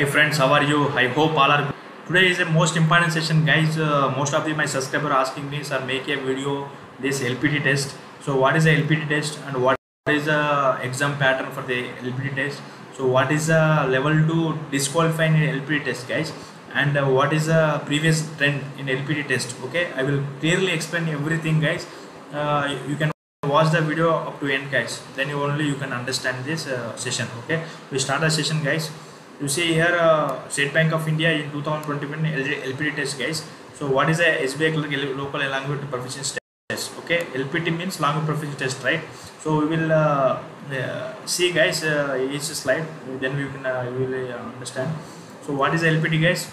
Hi friends, how are you? I hope all are good. Today is a most important session, guys. Most of my subscribers are asking me, sir, make a video this LPT test. So what is the LPT test and what is the exam pattern for the LPT test? So what is the level 2 disqualifying in LPT test, guys? And what is the previous trend in LPT test? Okay, I will clearly explain everything, guys. You can watch the video up to end, guys. Then you can understand this session. Okay, we start the session, guys. You see here State Bank of India in 2021 LPT test, guys. So what is a SBI local language proficiency test? Okay, LPT means language proficiency test, right? So we will see, guys, each slide, then we will understand. So what is LPT, guys?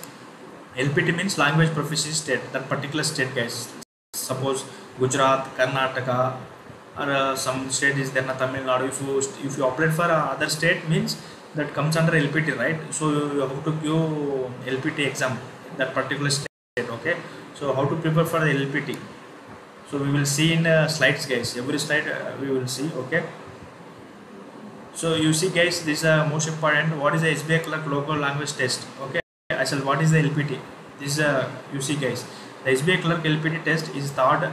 LPT means language proficiency state, that particular state, guys. Suppose Gujarat, Karnataka, or some state is there na Tamil Nadu. If you apply for other state, means that comes under LPT, right? So you have to give LPT exam that particular state. Okay, so how to prepare for the LPT? So we will see in slides, guys. Every slide we will see. Okay, so you see, guys, this is most important. What is the SBI clerk local language test? Okay, I said what is the LPT? This is you see, guys, the SBI clerk LPT test is third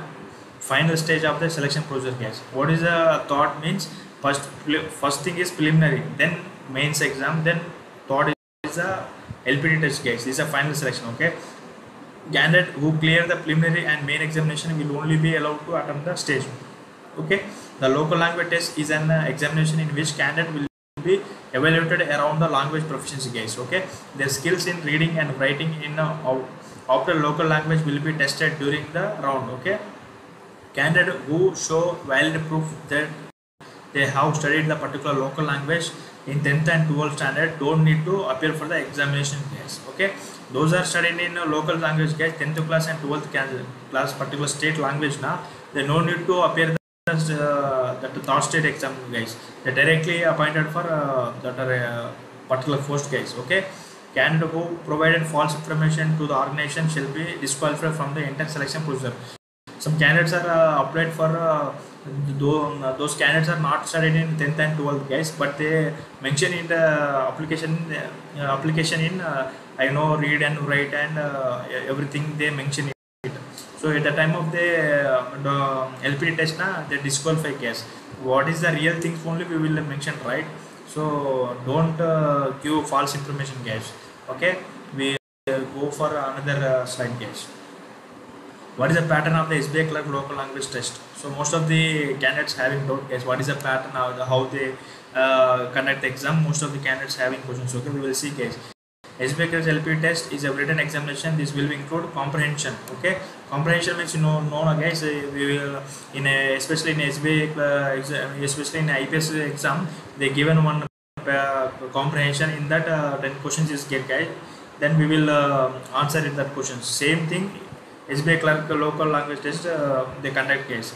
final stage of the selection process, guys. What is the third means? First thing is preliminary, then mains exam, then third is a LPT test, guys. This is a final selection. Okay, candidate who clear the preliminary and main examination will only be allowed to attempt the stage. Okay, the local language test is an examination in which candidate will be evaluated around the language proficiency, guys. Okay, their skills in reading and writing in after local language will be tested during the round. Okay, candidate who show valid proof that they have studied the particular local language in 10th and 12th standard don't need to appear for the examination, guys. Okay, those are studied in local language, guys, 10th class and 12th class particular state language now, they no need to appear that third state exam, guys. They directly appointed for that particular post, guys. Okay, candidate who provided false information to the organization shall be disqualified from the entire selection procedure. Some candidates are applied for those candidates are not studied in 10th and 12th, guys, but they mention in the application in I know read and write and everything they mention it. So at the time of the LPT test they disqualify, guys. What is the real things only we will mention, right? So don't give false information, guys. Okay, we go for another slide, guys. What is the pattern of the SBI clerk local language test? So most of the candidates having doubt, guys, what is the pattern of how they conduct the exam? Most of the candidates having questions. Okay, we will see, guys. SBI clerk LPT test is a written examination. This will include comprehension. Okay, comprehension means guys. We will especially in SBI especially in IPS exam, they given one comprehension. In that 10 questions is get, guys. Then we will answer in that questions. Same thing. SBI clerk local language test they conduct, guys.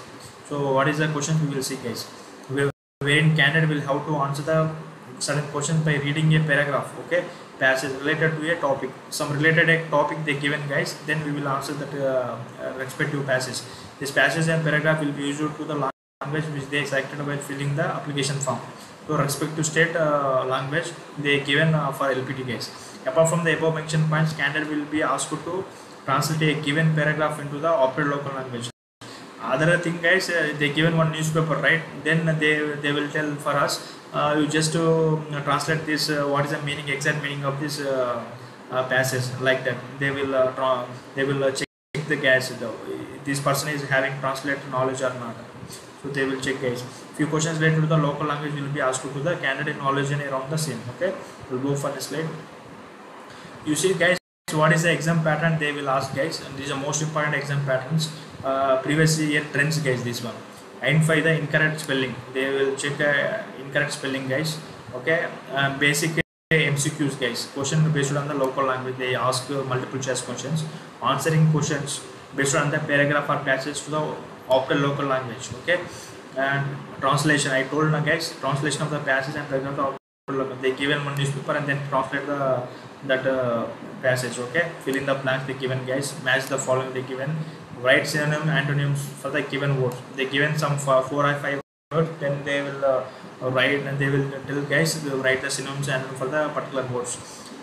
So what is the question we will see, guys? Wherein candidate will have to answer the certain questions by reading a paragraph. Okay, passage related to a topic, some related topic they given, guys. Then we will answer that respective passage. This passage and paragraph will be used to the language which they selected by filling the application form. So respective state language they given for LPT, guys. Apart from the above mentioned points, candidate will be asked to translate a given paragraph into the operated local language. Other thing, guys, they given one newspaper, right? Then they will tell for us, you just to translate this, what is the meaning, exact meaning of this passage, like that. They will check the, guys, this person is having translated knowledge or not. So they will check, guys. Few questions related to the local language will be asked to the candidate knowledge and around the same. Okay, we'll go for the slide. You see, guys, what is the exam pattern they will ask, guys, and these are most important exam patterns. Previous year trends, guys. This one, identify the incorrect spelling. They will check incorrect spelling, guys. Okay, basic MCQs, guys. Question based on the local language. They ask multiple choice questions. Answering questions based on the paragraph or passage to the operated local language. Okay, and translation. I told you, guys, translation of the passage and paragraph of they given one newspaper and then translate that passage. Okay, fill in the blanks they given, guys. Match the following they given. Write synonym antonyms for the given words. They given some 4 or 5 words. Then they will write and they will tell, guys, they will write the synonyms and for the particular words.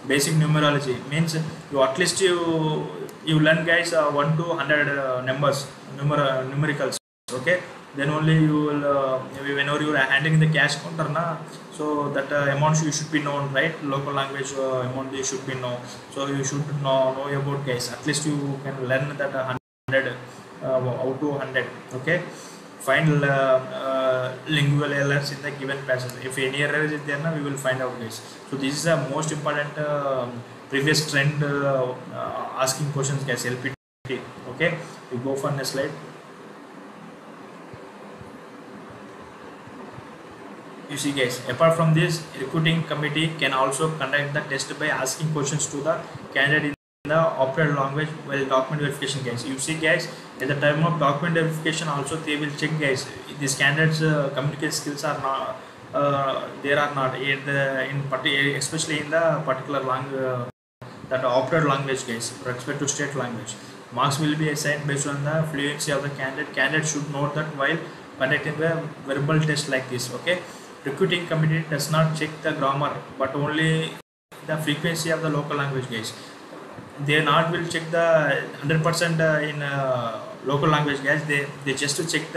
basic numerology means you at least you learn guys 1 to 100 numbers numericals. Okay, then only you will whenever you are handling the cash counter na, so that amount you should be known, right? Local language amount you should be know, so you should know about guys, at least you can learn that 100 out to 100. Okay, find lingual errors in the given passage. If any error is there na, we will find out guys. So this is the most important previous trend asking questions guys, LPT. Okay, we go for next slide. You see guys, apart from this, recruiting committee can also conduct the test by asking questions to the candidate in the opted language while document verification guys. You see guys, at the time of document verification also they will check guys, these candidates communication skills are not there or not especially in the particular language, that opted language guys, with respect to state language. Marks will be assigned based on the fluency of the candidate. Candidate should note that while conducting a verbal test like this. Okay, recruiting committee does not check the grammar but only the frequency of the local language guys. They not will check the 100% in local language guys. They just to check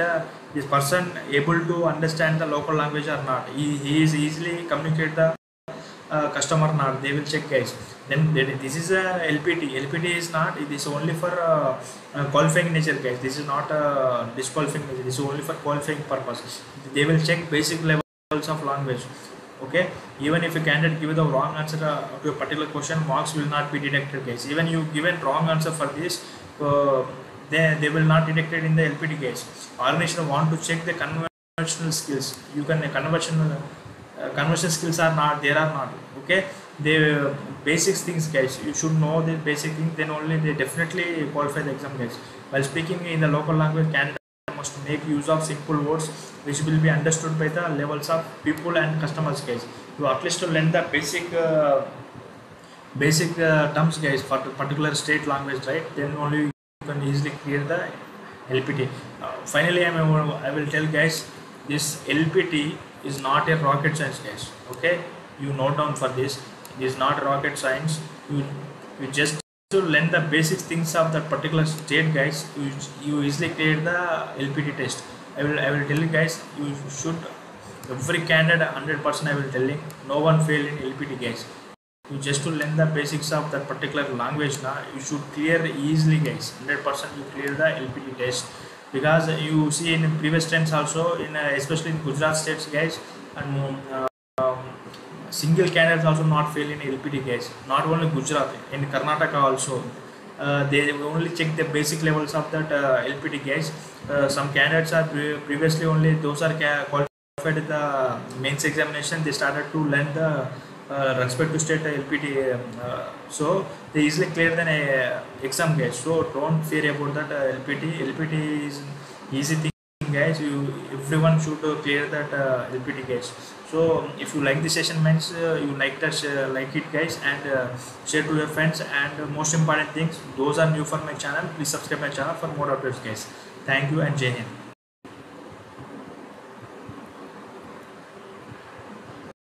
this person able to understand the local language or not, he is easily communicate the customer or not, they will check guys. Then this is a LPT is not, it is only for qualifying nature guys. This is not disqualifying nature, this is only for qualifying purposes. They will check basic levels of language. Okay, even if a candidate give the wrong answer to a particular question, marks will not be deducted guys. Even you given wrong answer for this, they will not detect it in the LPT guys. Organization want to check the conversational skills. You can conversion skills are not there or not. Okay, the basic things guys, you should know the basic things, then only they definitely qualify the exam guys. While speaking in the local language, candidate must make use of simple words which will be understood by the levels of people and customers guys. You at least to learn the basic terms guys for the particular state language, right? Then only you can easily clear the LPT. Finally, I will tell guys, this LPT is not a rocket science guys. Okay, you note down for this, it is not rocket science. You just to learn the basic things of that particular state guys, you easily clear the LPT test. I will tell you guys, you should, every candidate 100% I will tell you, no one fail in LPT guys. You just to learn the basics of that particular language now, you should clear easily guys, 100% you clear the LPT test. Because you see in previous times also, in especially in Gujarat states guys, and single candidates also not fail in LPT guys. Not only Gujarat, in Karnataka also, they only check the basic levels of that LPT guys. Some candidates are previously only those are qualified in the mains examination. They started to learn the respect to state LPT, so they easily clear the exam guys. So don't fear about that LPT. LPT is easy thing guys. Everyone should clear that LPT guys. So if you like this session means you like it guys, and share to your friends. And most important things, those are new for my channel, please subscribe my channel for more updates guys. Thank you and Jai Hind.